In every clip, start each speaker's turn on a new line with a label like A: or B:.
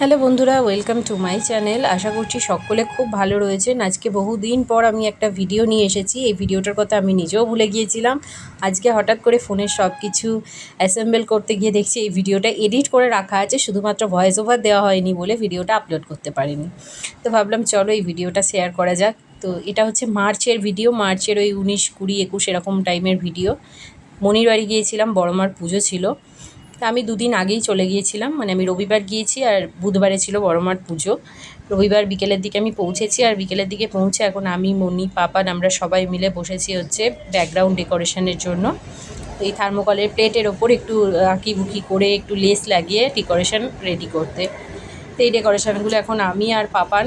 A: Hello বন্ধুরা, welcome to my channel. আশা করছি সকলে খুব ভালো রয়েছেন। আজকে বহুদিন পর আমি একটা ভিডিও নিয়ে এসেছি। এই ভিডিওটার কথা আমি নিজেও ভুলে গিয়েছিলাম। আজকে হঠাৎ করে ফোনের সব কিছু অ্যাসেম্বল করতে গিয়ে দেখছি এই ভিডিওটা এডিট করে রাখা আছে, শুধুমাত্র ভয়েস ওভার দেওয়া হয়নি বলে ভিডিওটা আপলোড করতে পারিনি। তো ভাবলাম চলো এই ভিডিওটা শেয়ার করা যাক। তো এটা হচ্ছে মার্চের ভিডিও, মার্চের ওই 19, 20, 21 এরকম টাইমের ভিডিও। মনির বাড়ি গিয়েছিলাম, বড়মার পুজো ছিল। তা আমি দুদিন আগেই চলে গিয়েছিলাম, মানে আমি রবিবার গিয়েছি আর বুধবারে ছিল বড়মার পুজো। রবিবার বিকেলের দিকে আমি পৌঁছেছি, আর বিকেলের দিকে পৌঁছে এখন আমি, মনি, পাপান আমরা সবাই মিলে বসেছি হচ্ছে ব্যাকগ্রাউন্ড ডেকোরেশনের জন্য। তো এই থার্মোকলের প্লেটের ওপর একটু আঁকিবুকি করে একটু লেস লাগিয়ে ডেকোরেশন রেডি করতে। তো এই ডেকোরেশনগুলো এখন আমি আর পাপান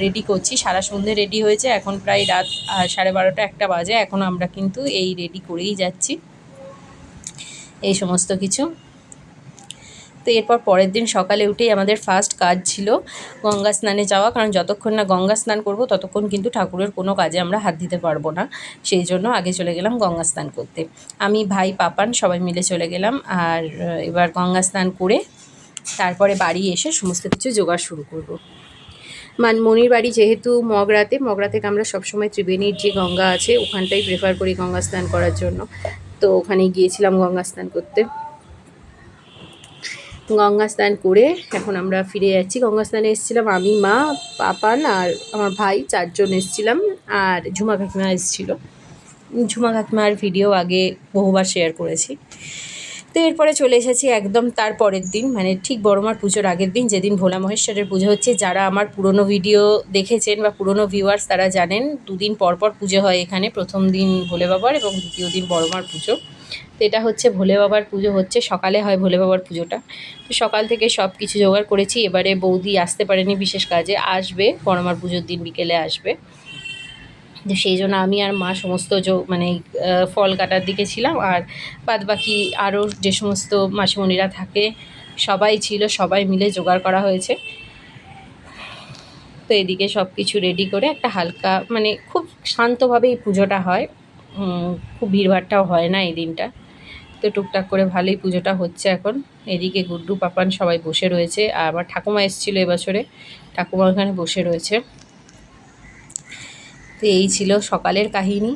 A: রেডি করছি। সারা সন্ধ্যে রেডি হয়েছে, এখন প্রায় রাত 12:30 একটা বাজে। এখন আমরা কিন্তু এই রেডি করেই যাচ্ছি এই সমস্ত কিছু। তো এরপর পরের দিন সকালে উঠেই আমাদের ফার্স্ট কাজ ছিল গঙ্গা স্নানে যাওয়া, কারণ যতক্ষণ না গঙ্গা স্নান করব ততক্ষণ কিন্তু ঠাকুরের কোনো কাজে আমরা হাত দিতে পারবো না। সেই জন্য আগে চলে গেলাম গঙ্গা স্নান করতে। আমি, ভাই, পাপান সবাই মিলে চলে গেলাম। আর এবার গঙ্গা স্নান করে তারপরে বাড়ি এসে সমস্ত কিছু জোগাড় শুরু করব। মনির বাড়ি যেহেতু মগরাতে থেকে আমরা সবসময় ত্রিবেণীর যে গঙ্গা আছে ওখানটাই প্রেফার করি গঙ্গা স্নান করার জন্য। তো ওখানেই গিয়েছিলাম গঙ্গা স্নান করতে। গঙ্গা স্নান করে এখন আমরা ফিরে যাচ্ছি। গঙ্গা স্নানে এসেছিলাম আমি, মা, পাপান আর আমার ভাই, 4জন এসেছিলাম। আর ঝুমা কাকিমা এসেছিলো। ঝুমা কাকিমার ভিডিও আগে বহুবার শেয়ার করেছি। তো এরপরে চলে এসেছি একদম তার পরের দিন, মানে ঠিক বড়মার পুজোর আগের দিন, যেদিন ভোলা মহেশ্বরের পুজো হচ্ছে। যারা আমার পুরনো ভিডিও দেখেছেন বা পুরনো ভিউয়ার্স তারা জানেন 2 দিন পর পর পুজো হয় এখানে। প্রথম দিন ভোলে বাবার এবং দ্বিতীয় দিন বড়মার পুজো। তো এটা হচ্ছে ভোলে বাবার পুজো হচ্ছে, সকালে হয় ভোলে বাবার পুজোটা। তো সকাল থেকে সব কিছু জোগাড় করেছি। এবারে বৌদি আসতে পারেনি বিশেষ কাজে, আসবে বড়মার পুজোর দিন বিকেলে আসবে। তো সেই জন্য আমি আর মা সমস্ত মানে ফল কাটার দিকে ছিলাম। আর বাদবাকি আরও যে সমস্ত মাসিমণিরা থাকে সবাই ছিল, সবাই মিলে জোগাড় করা হয়েছে। তো এদিকে সব কিছু রেডি করে একটা হালকা, মানে খুব শান্তভাবে এই পুজোটা হয়। খুব ভিড়ভাড়টাও হয় না এই দিনটা। তো টুকটাক করে ভালোই পুজোটা হচ্ছে এখন। এদিকে গুড্ডু, পাপান সবাই বসে রয়েছে। আর আমার ঠাকুমা এসেছিলো এবছরে, ঠাকুমা ওখানে বসে রয়েছে। তো এই ছিল সকালের কাহিনী।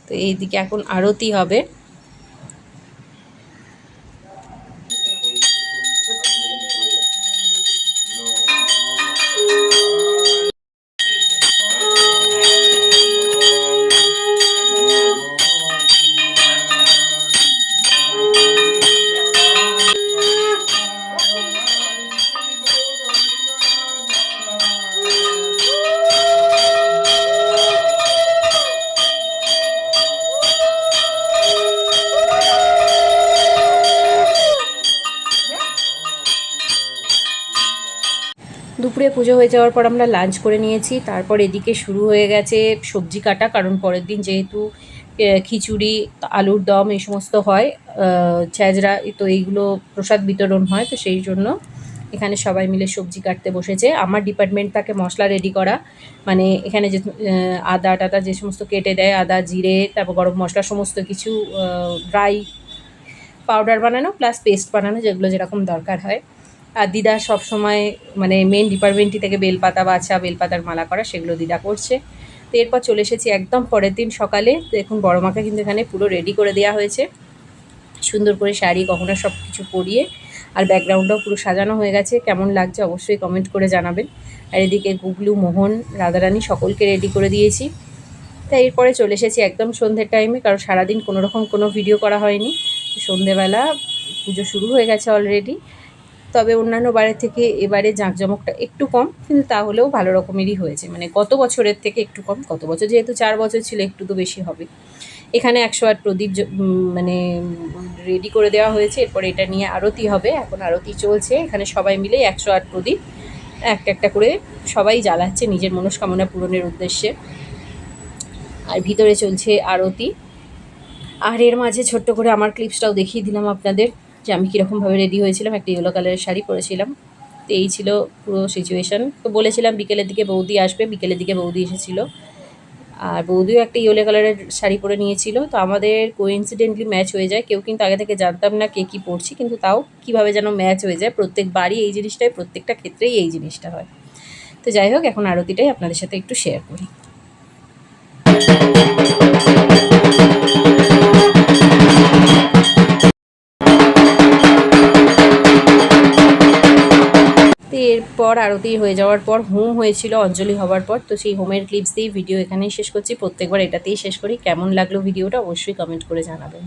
A: তো এইদিকে এখন আরতি হবে। দুপুরে পুজো হয়ে যাওয়ার পর আমরা লাঞ্চ করে নিয়েছি। তারপর এদিকে শুরু হয়ে গেছে সবজি কাটা, কারণ পরের দিন যেহেতু খিচুড়ি, আলুর দম এই সমস্ত হয়, ছ্যাঁচড়া, তো এইগুলো প্রসাদ বিতরণ হয়। তো সেই জন্য এখানে সবাই মিলে সবজি কাটতে বসেছে। আমার ডিপার্টমেন্ট থাকে মশলা রেডি করা, মানে এখানে যে আদা টাদা যে সমস্ত কেটে দেয়, আদা, জিরে, তারপর গরম মশলা সমস্ত কিছু ড্রাই পাউডার বানানো প্লাস পেস্ট বানানো, যেগুলো যেরকম দরকার হয়। আর দিদা সবসময়, মানে মেন ডিপার্টমেন্টই থেকে বেলপাতা বাছা, বেলপাতার মালা করা, সেগুলো দিদা করছে। তো এরপর চলে এসেছি একদম পরের দিন সকালে। তো এখন বড়মাকে কিন্তু এখানে পুরো রেডি করে দেওয়া হয়েছে, সুন্দর করে শাড়ি গহনা সব কিছু পরিয়ে। আর ব্যাকগ্রাউন্ডটাও পুরো সাজানো হয়ে গেছে। কেমন লাগছে অবশ্যই কমেন্ট করে জানাবেন। আর এদিকে গুগলু, মোহন, রাধারানী সকলকে রেডি করে দিয়েছি। তাই এরপরে চলে এসেছি একদম সন্ধ্যের টাইমে, কারণ সারাদিন কোনোরকম কোনো ভিডিও করা হয়নি। সন্ধ্যেবেলা পুজো শুরু হয়ে গেছে অলরেডি। তবে অন্যান্য বারের থেকে এবারে জাঁকজমকটা একটু কম, কিন্তু তাহলেও ভালো রকমেরই হয়েছে, মানে গত বছরের থেকে একটু কম। গত বছর যেহেতু 4 বছর ছিল, একটু তো বেশি হবে। এখানে 108 প্রদীপ মানে রেডি করে দেওয়া হয়েছে। এরপরে এটা নিয়ে আরতি হবে, এখন আরতি চলছে। এখানে সবাই মিলে 108 প্রদীপ একটা একটা করে সবাই জ্বালাচ্ছে নিজের মনস্কামনা পূরণের উদ্দেশ্যে। আর ভিতরে চলছে আরতি। আর এর মাঝে ছোট্ট করে আমার ক্লিপসটাও দেখিয়ে দিলাম আপনাদের, যে আমি কীরকমভাবে রেডি হয়েছিলাম। একটা ইয়েলো কালারের শাড়ি পরেছিলাম। তো এই ছিল পুরো সিচুয়েশান। তো বলেছিলাম বিকেলের দিকে বৌদি আসবে, বিকেলের দিকে বৌদি এসেছিলো। আর বৌদিও একটা ইয়েলো কালারের শাড়ি পরে নিয়েছিল। তো আমাদের কোইন্সিডেন্টলি ম্যাচ হয়ে যায়, কেউ কিন্তু আগে থেকে জানতাম না কে কী পরছি, কিন্তু তাও কীভাবে যেন ম্যাচ হয়ে যায়। প্রত্যেকবারই এই জিনিসটাই, প্রত্যেকটা ক্ষেত্রেই এই জিনিসটা হয়। তো যাই হোক, এখন আরতিটাই আপনাদের সাথে একটু শেয়ার করি। তো এরপর আরতি হয়ে যাওয়ার পর হোম হয়েছিল অঞ্জলি হওয়ার পর। তো সেই হোমের ক্লিপস দিয়েই ভিডিও এখানেই শেষ করছি। প্রত্যেকবার এটাতেই শেষ করি। কেমন লাগলো ভিডিওটা অবশ্যই কমেন্ট করে জানাবেন।